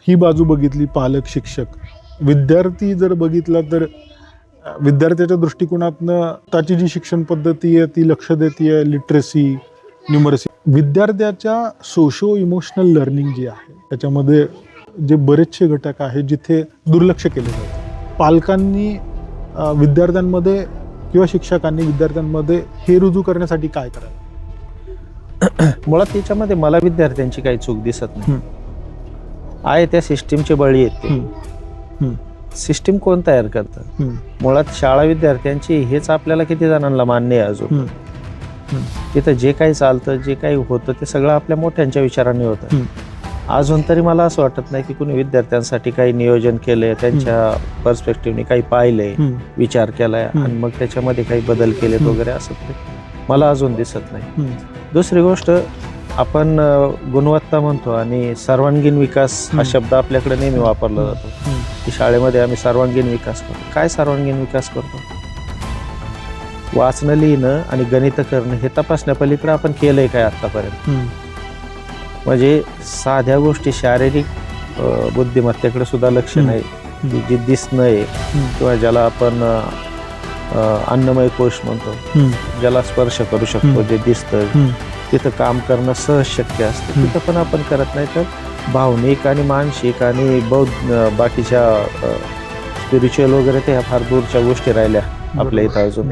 ही बाजू बघितली, पालक शिक्षक, विद्यार्थी जर बघितला तर विद्यार्थ्याच्या दृष्टिकोनातनं त्याची जी शिक्षण पद्धती आहे ती लक्ष देते लिटरसी, न्यूमरसी. विद्यार्थ्याच्या सोशो इमोशनल लर्निंग जी आहे त्याच्यामध्ये जे बरेचसे घटक आहेत जिथे दुर्लक्ष केले जाते. पालकांनी विद्यार्थ्यांमध्ये किंवा शिक्षकांनी विद्यार्थ्यांमध्ये हे रुजू करण्यासाठी काय करायला? मुळात त्याच्यामध्ये मला विद्यार्थ्यांची काही चूक दिसत नाही. आहे त्या सिस्टीमचे बळी आहेत ते. सिस्टीम कोण तयार करतं? मुळात शाळा विद्यार्थ्यांची हेच आपल्याला किती जणांना मान्य आहे अजून. तिथं जे काही चालतं, जे काही होतं ते सगळं आपल्या मोठ्यांच्या विचाराने होतं. अजून तरी मला असं वाटत नाही की कुणी विद्यार्थ्यांसाठी काही नियोजन केलंय, त्यांच्या पर्स्पेक्टिव्हने काही पाहिलंय, विचार केलाय आणि मग त्याच्यामध्ये काही बदल केलेत वगैरे असं मला अजून दिसत नाही. दुसरी गोष्ट, आपण गुणवत्ता म्हणतो आणि सर्वांगीण विकास हा शब्द आपल्याकडे नेहमी वापरला जातो की शाळेमध्ये आम्ही सर्वांगीण विकास करतो. काय सर्वांगीण विकास करतो? वाचणं, लिहिणं आणि गणित करणं हे तपासण्यापलीकडे आपण केलंय काय आतापर्यंत? म्हणजे साध्या गोष्टी, शारीरिक बुद्धिमत्तेकडे सुद्धा लक्ष नाही. जे दिसणं आहे किंवा ज्याला आपण अन्नमय कोश म्हणतो, ज्याला स्पर्श करू शकतो, जे दिसतं तिथं काम करणं सहज शक्य असतं, तिथं पण आपण करत नाही. तर भावनिक आणि मानसिक आणि बौद्ध बाकीच्या स्पिरिच्युअल वगैरे ते फार दूरच्या गोष्टी राहिल्या आपल्या इथं अजून.